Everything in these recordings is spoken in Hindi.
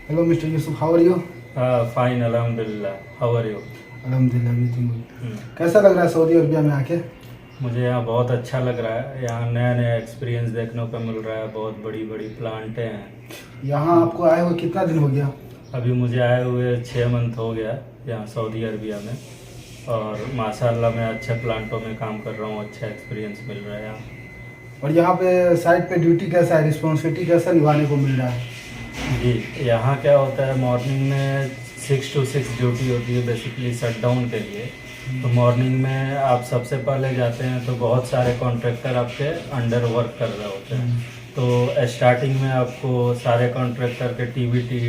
Hello, Mr. Yusuf. How are you? Fine अल्हम्दुलिल्लाह. How are you? अल्हम्दुलिल्लाह everything good. कैसा लग रहा है सऊदी अरबिया में आके? मुझे यहाँ बहुत अच्छा लग रहा है. यहाँ नया नया एक्सपीरियंस देखने को मिल रहा है. बहुत बड़ी बड़ी प्लांटें हैं. यहाँ आपको आए हुए कितना दिन हो गया? अभी मुझे आए हुए 6 मंथ हो गया यहाँ सऊदी अरबिया में. और माशाल्लाह मैं अच्छे प्लांटों में काम कर रहा हूँ. अच्छा एक्सपीरियंस मिल रहा है यहाँ. और यहाँ पे साइड पे ड्यूटी कैसा है, रिस्पॉन्सिबिलिटी कैसा निभाने को मिल रहा है? जी, यहाँ क्या होता है, मॉर्निंग में 6 to 6 ड्यूटी होती है बेसिकली शट डाउन के लिए. तो मॉर्निंग में आप सबसे पहले जाते हैं तो बहुत सारे कॉन्ट्रैक्टर आपके अंडर वर्क कर रहे होते हैं. तो स्टार्टिंग में आपको सारे कॉन्ट्रैक्टर के टीवीटी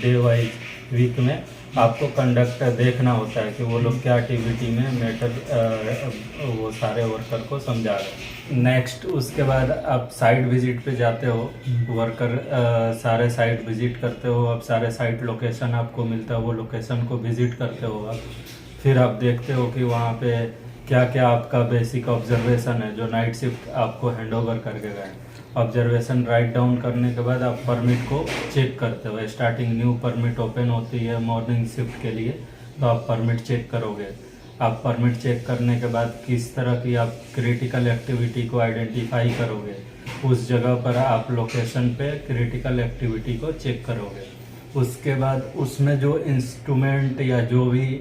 डे वाइज वीक में आपको कंडक्टर देखना होता है कि वो लोग क्या टीवीटी में मैटर वो सारे वर्कर को समझा रहे हैं. नेक्स्ट उसके बाद आप साइट विजिट पे जाते हो. वर्कर सारे साइट विजिट करते हो. अब सारे साइट लोकेशन आपको मिलता है, वो लोकेशन को विजिट करते हो आप. फिर आप देखते हो कि वहाँ पे क्या क्या आपका बेसिक ऑब्जर्वेशन है जो नाइट शिफ्ट आपको हैंड ओवर करके गए. ऑब्जर्वेशन राइट डाउन करने के बाद आप परमिट को चेक करते हो. स्टार्टिंग न्यू परमिट ओपन होती है मॉर्निंग शिफ्ट के लिए, तो आप परमिट चेक करोगे. आप परमिट चेक करने के बाद किस तरह की आप क्रिटिकल एक्टिविटी को आइडेंटिफाई करोगे, उस जगह पर आप लोकेशन पे क्रिटिकल एक्टिविटी को चेक करोगे. उसके बाद उसमें जो इंस्ट्रूमेंट या जो भी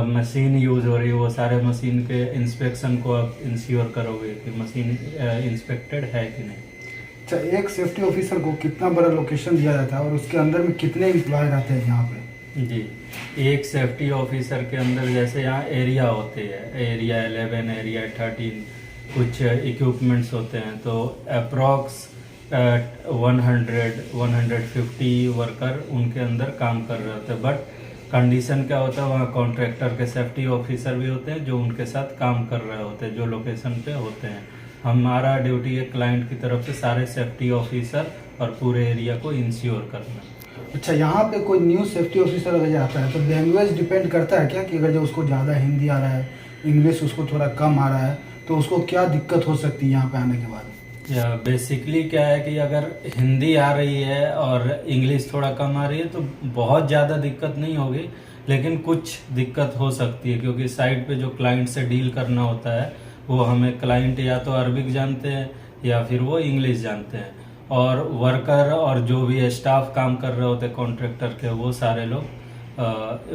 मशीन यूज़ हो रही है वो सारे मशीन के इंस्पेक्शन को आप इंश्योर करोगे कि मशीन इंस्पेक्टेड है कि नहीं. अच्छा, एक सेफ्टी ऑफिसर को कितना बड़ा लोकेशन दिया जाता है और उसके अंदर में कितने एम्प्लॉय रहते हैं यहाँ पे? जी, एक सेफ्टी ऑफिसर के अंदर जैसे यहाँ एरिया होते हैं, एरिया 11, एरिया 13, कुछ इक्विपमेंट्स होते हैं. तो अप्रॉक्स 100-150 वर्कर उनके अंदर काम कर रहे होते हैं. बट कंडीशन क्या होता है, वहाँ कॉन्ट्रैक्टर के सेफ्टी ऑफिसर भी होते हैं जो उनके साथ काम कर रहे होते हैं, जो लोकेशन पे होते हैं. हमारा ड्यूटी है क्लाइंट की तरफ से सारे सेफ्टी ऑफिसर और पूरे एरिया को इंश्योर करना. अच्छा, यहाँ पे कोई न्यू सेफ्टी ऑफिसर अगर जाता है तो लैंग्वेज डिपेंड करता है क्या, कि अगर जो उसको ज़्यादा हिंदी आ रहा है, इंग्लिश उसको थोड़ा कम आ रहा है, तो उसको क्या दिक्कत हो सकती है यहाँ पे आने के बाद? या बेसिकली क्या है कि अगर हिंदी आ रही है और इंग्लिश थोड़ा कम आ रही है तो बहुत ज़्यादा दिक्कत नहीं होगी. लेकिन कुछ दिक्कत हो सकती है क्योंकि साइट पे जो क्लाइंट से डील करना होता है वो हमें क्लाइंट या तो अरबिक जानते हैं या फिर वो इंग्लिश जानते हैं. और वर्कर और जो भी स्टाफ काम कर रहे होते हैं कॉन्ट्रैक्टर के, वो सारे लोग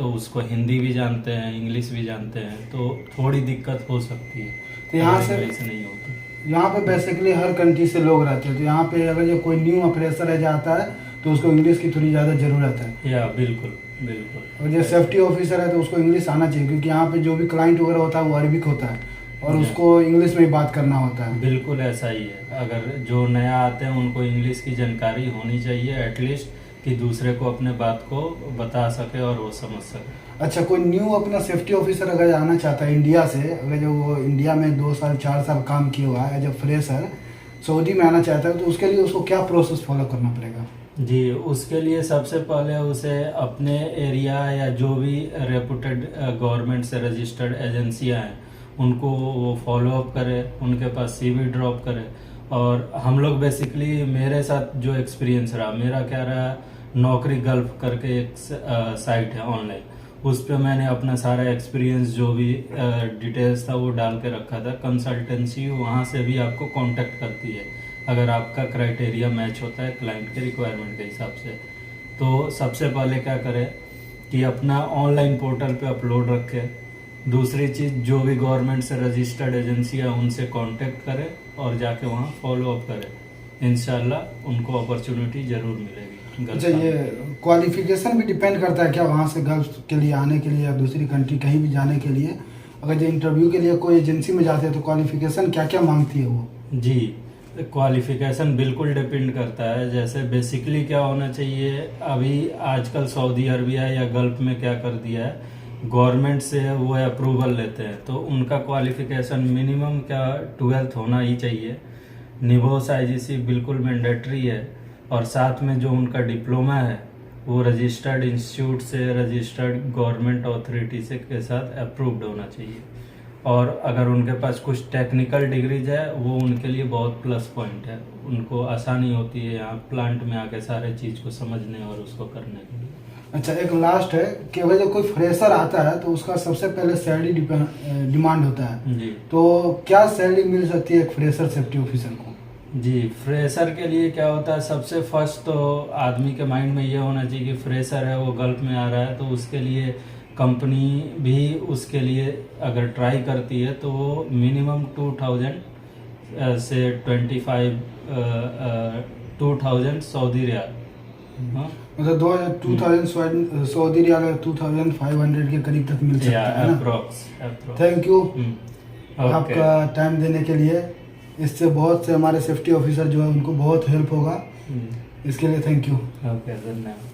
उसको हिंदी भी जानते हैं, इंग्लिश भी जानते हैं. तो थोड़ी दिक्कत हो सकती है. तो यहाँ से इंग्लिश नहीं होती. यहाँ पे बेसिकली हर कंट्री से लोग रहते हैं, तो यहाँ पे अगर जो कोई न्यू ऑपरेटर है जाता है तो उसको इंग्लिश की थोड़ी ज़्यादा ज़रूरत है. या बिल्कुल बिल्कुल. और जो सेफ्टी ऑफिसर है तो उसको इंग्लिश आना चाहिए, क्योंकि यहाँ पे जो भी क्लाइंट वगैरह होता है वो अरबिक होता है और उसको इंग्लिश में ही बात करना होता है. बिल्कुल ऐसा ही है. अगर जो नया आते हैं उनको इंग्लिश की जानकारी होनी चाहिए एटलीस्ट, कि दूसरे को अपने बात को बता सके और वो समझ सके. अच्छा, कोई न्यू अपना सेफ्टी ऑफिसर अगर आना चाहता है इंडिया से, अगर जो वो इंडिया में 2 साल 4 साल काम किया हुआ है एज अ फ्रेशर, सऊदी में आना चाहता है, तो उसके लिए उसको क्या प्रोसेस फॉलो करना पड़ेगा? जी, उसके लिए सबसे पहले उसे अपने एरिया या जो भी रेपुटेड गवर्नमेंट से रजिस्टर्ड एजेंसियां हैं उनको वो फॉलो अप करे, उनके पास सीवी ड्रॉप करे. और हम लोग बेसिकली, मेरे साथ जो एक्सपीरियंस रहा, मेरा क्या रहा, नौकरी गल्फ करके एक साइट है ऑनलाइन, उस पर मैंने अपना सारा एक्सपीरियंस जो भी डिटेल्स था वो डाल के रखा था. कंसल्टेंसी वहाँ से भी आपको कांटेक्ट करती है अगर आपका क्राइटेरिया मैच होता है क्लाइंट के रिक्वायरमेंट के हिसाब से. तो सबसे पहले क्या करें कि अपना ऑनलाइन पोर्टल पे अपलोड रखें. दूसरी चीज़, जो भी गवर्नमेंट से रजिस्टर्ड एजेंसी है उनसे कांटेक्ट करें और जाके वहाँ फॉलो अप करें. इंशाल्लाह उनको अपॉर्चुनिटी ज़रूर मिलेगी. अच्छा, ये क्वालिफिकेशन भी डिपेंड करता है क्या वहाँ से गल्फ के लिए आने के लिए या दूसरी कंट्री कहीं भी जाने के लिए? अगर जो इंटरव्यू के लिए कोई एजेंसी में जाते हैं तो क्वालिफिकेशन क्या क्या मांगती है वो? जी, क्वालिफिकेशन बिल्कुल डिपेंड करता है. जैसे बेसिकली क्या होना चाहिए, अभी आजकल सऊदी अरबिया या गल्फ में क्या कर दिया है, गवर्नमेंट से वो अप्रूवल लेते हैं तो उनका क्वालिफिकेशन मिनिमम क्या 12th होना ही चाहिए. निबोस आईजीसी बिल्कुल मैंडेटरी है. और साथ में जो उनका डिप्लोमा है वो रजिस्टर्ड इंस्टीट्यूट से, रजिस्टर्ड गवर्नमेंट अथॉरिटी से के साथ अप्रूव्ड होना चाहिए. और अगर उनके पास कुछ टेक्निकल डिग्रीज है वो उनके लिए बहुत प्लस पॉइंट है, उनको आसानी होती है यहाँ प्लांट में आके सारे चीज़ को समझने और उसको करने के लिए। अच्छा, एक लास्ट है कि अगर जब कोई फ्रेशर आता है तो उसका सबसे पहले सैलरी डिमांड होता है जी तो क्या सैलरी मिल सकती है एक फ्रेशर सेफ्टी ऑफिसर को? जी, फ्रेशर के लिए क्या होता है, सबसे फर्स्ट तो आदमी के माइंड में ये होना चाहिए कि फ्रेशर है वो गल्फ में आ रहा है, तो उसके लिए कंपनी भी उसके लिए अगर ट्राई करती है तो वो मिनिमम 2000 से 2000 सऊदी रियाल, हाँ, मतलब 2000 सऊदी रियाल 2500 के करीब तक मिल सकता है ना? अप्रोक्स। थैंक यू आपका टाइम देने के लिए। इससे बहुत से हमारे सेफ्टी ऑफिसर जो है उनको बहुत हेल्प होगा, इसके लिए थैंक यू। ओके, धन्यवाद।